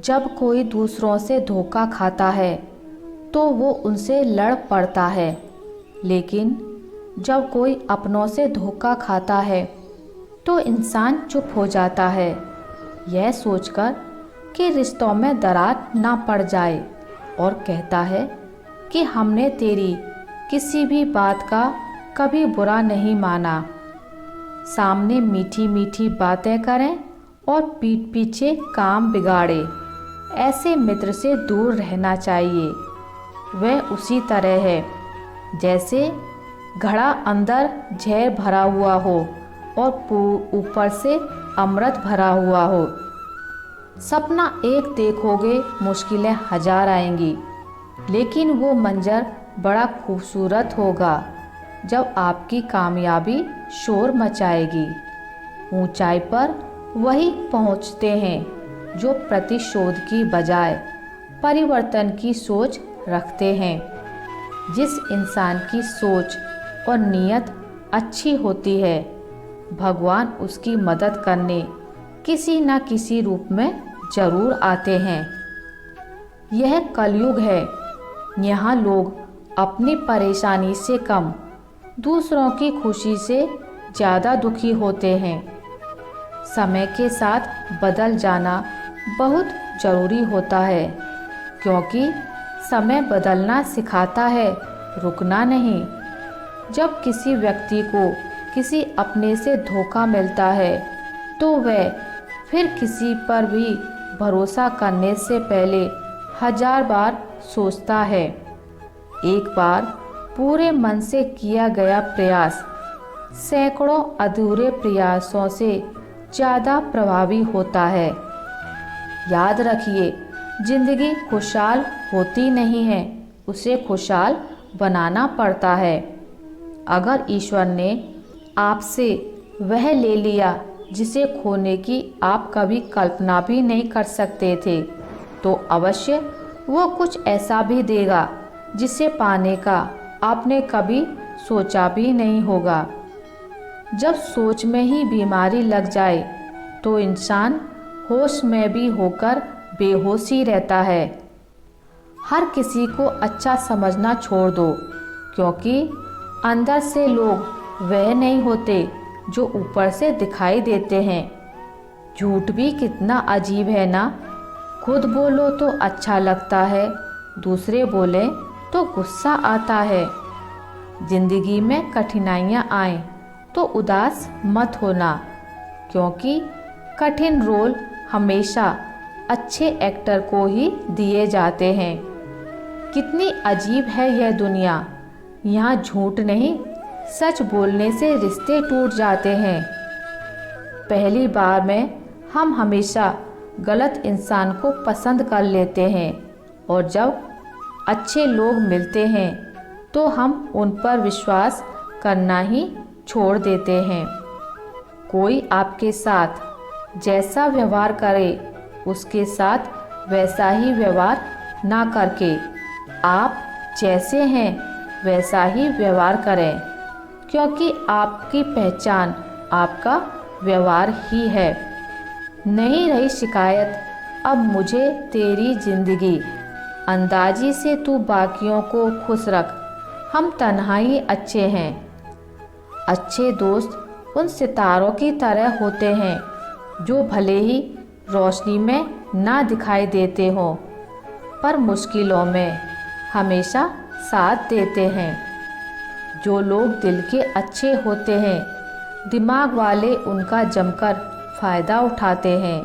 जब कोई दूसरों से धोखा खाता है तो वो उनसे लड़ पड़ता है, लेकिन जब कोई अपनों से धोखा खाता है तो इंसान चुप हो जाता है, यह सोचकर कि रिश्तों में दरार ना पड़ जाए, और कहता है कि हमने तेरी किसी भी बात का कभी बुरा नहीं माना। सामने मीठी मीठी बातें करें और पीठ पीछे काम बिगाड़े, ऐसे मित्र से दूर रहना चाहिए। वह उसी तरह है जैसे घड़ा अंदर जहर भरा हुआ हो और ऊपर से अमृत भरा हुआ हो। सपना एक देखोगे मुश्किलें हजार आएंगी, लेकिन वो मंजर बड़ा खूबसूरत होगा जब आपकी कामयाबी शोर मचाएगी। ऊंचाई पर वही पहुंचते हैं जो प्रतिशोध की बजाय परिवर्तन की सोच रखते हैं। जिस इंसान की सोच और नीयत अच्छी होती है, भगवान उसकी मदद करने किसी न किसी रूप में जरूर आते हैं। यह कलयुग है, यहाँ लोग अपनी परेशानी से कम दूसरों की खुशी से ज़्यादा दुखी होते हैं। समय के साथ बदल जाना बहुत ज़रूरी होता है, क्योंकि समय बदलना सिखाता है, रुकना नहीं। जब किसी व्यक्ति को किसी अपने से धोखा मिलता है तो वह फिर किसी पर भी भरोसा करने से पहले हजार बार सोचता है। एक बार पूरे मन से किया गया प्रयास सैकड़ों अधूरे प्रयासों से ज़्यादा प्रभावी होता है। याद रखिए, जिंदगी खुशहाल होती नहीं है, उसे खुशहाल बनाना पड़ता है। अगर ईश्वर ने आपसे वह ले लिया जिसे खोने की आप कभी कल्पना भी नहीं कर सकते थे, तो अवश्य वो कुछ ऐसा भी देगा जिसे पाने का आपने कभी सोचा भी नहीं होगा। जब सोच में ही बीमारी लग जाए तो इंसान होश में भी होकर बेहोश ही रहता है। हर किसी को अच्छा समझना छोड़ दो, क्योंकि अंदर से लोग वह नहीं होते जो ऊपर से दिखाई देते हैं। झूठ भी कितना अजीब है ना, खुद बोलो तो अच्छा लगता है, दूसरे बोले तो गुस्सा आता है। जिंदगी में कठिनाइयाँ आए तो उदास मत होना, क्योंकि कठिन रोल हमेशा अच्छे एक्टर को ही दिए जाते हैं। कितनी अजीब है यह दुनिया, यहाँ झूठ नहीं सच बोलने से रिश्ते टूट जाते हैं। पहली बार में हम हमेशा गलत इंसान को पसंद कर लेते हैं, और जब अच्छे लोग मिलते हैं तो हम उन पर विश्वास करना ही छोड़ देते हैं। कोई आपके साथ जैसा व्यवहार करे, उसके साथ वैसा ही व्यवहार ना करके आप जैसे हैं वैसा ही व्यवहार करें, क्योंकि आपकी पहचान आपका व्यवहार ही है। नहीं रही शिकायत अब मुझे तेरी जिंदगी, अंदाजी से तू बाकियों को खुश रख, हम तन्हाई अच्छे हैं। अच्छे दोस्त उन सितारों की तरह होते हैं जो भले ही रोशनी में ना दिखाई देते हों, पर मुश्किलों में हमेशा साथ देते हैं। जो लोग दिल के अच्छे होते हैं, दिमाग वाले उनका जमकर फ़ायदा उठाते हैं।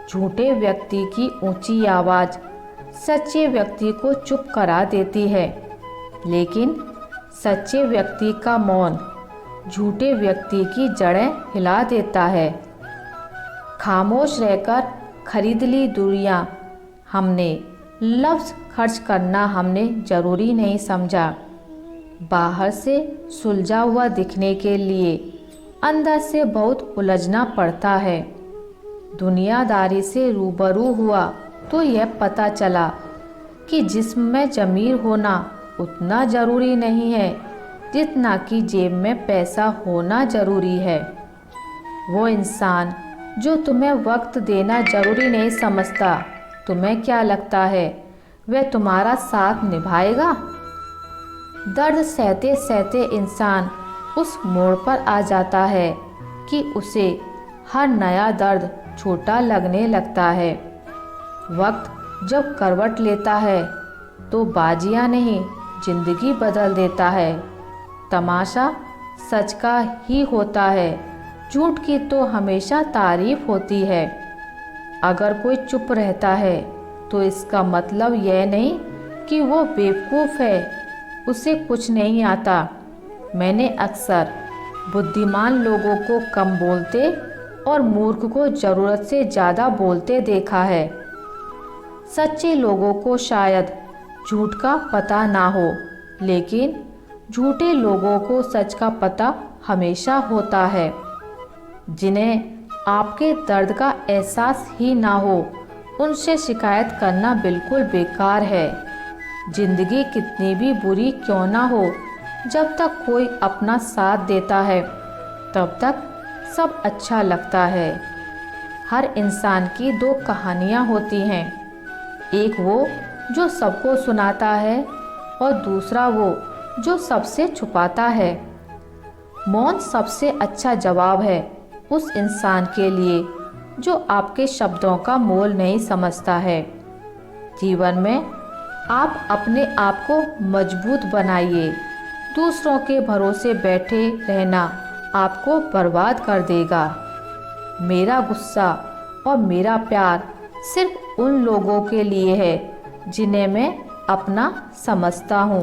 झूठे व्यक्ति की ऊंची आवाज़ सच्चे व्यक्ति को चुप करा देती है, लेकिन सच्चे व्यक्ति का मौन झूठे व्यक्ति की जड़ें हिला देता है। खामोश रहकर खरीद ली दुनिया हमने, लफ्ज़ खर्च करना हमने ज़रूरी नहीं समझा। बाहर से सुलझा हुआ दिखने के लिए अंदर से बहुत उलझना पड़ता है। दुनियादारी से रूबरू हुआ तो यह पता चला कि जिस्म में ज़मीर होना उतना ज़रूरी नहीं है जितना कि जेब में पैसा होना ज़रूरी है। वो इंसान जो तुम्हें वक्त देना ज़रूरी नहीं समझता, तुम्हें क्या लगता है वह तुम्हारा साथ निभाएगा? दर्द सहते सहते इंसान उस मोड़ पर आ जाता है कि उसे हर नया दर्द छोटा लगने लगता है। वक्त जब करवट लेता है तो बाजियां नहीं, जिंदगी बदल देता है। तमाशा सच का ही होता है, झूठ की तो हमेशा तारीफ होती है। अगर कोई चुप रहता है तो इसका मतलब यह नहीं कि वो बेवकूफ़ है, उसे कुछ नहीं आता। मैंने अक्सर बुद्धिमान लोगों को कम बोलते और मूर्ख को ज़रूरत से ज़्यादा बोलते देखा है। सच्चे लोगों को शायद झूठ का पता ना हो, लेकिन झूठे लोगों को सच का पता हमेशा होता है। जिन्हें आपके दर्द का एहसास ही ना हो, उनसे शिकायत करना बिल्कुल बेकार है। जिंदगी कितनी भी बुरी क्यों ना हो, जब तक कोई अपना साथ देता है तब तक सब अच्छा लगता है। हर इंसान की दो कहानियाँ होती हैं, एक वो जो सबको सुनाता है और दूसरा वो जो सबसे छुपाता है। मौन सबसे अच्छा जवाब है उस इंसान के लिए जो आपके शब्दों का मोल नहीं समझता है। जीवन में आप अपने आप को मजबूत बनाइए, दूसरों के भरोसे बैठे रहना आपको बर्बाद कर देगा। मेरा गुस्सा और मेरा प्यार सिर्फ उन लोगों के लिए है जिन्हें मैं अपना समझता हूँ।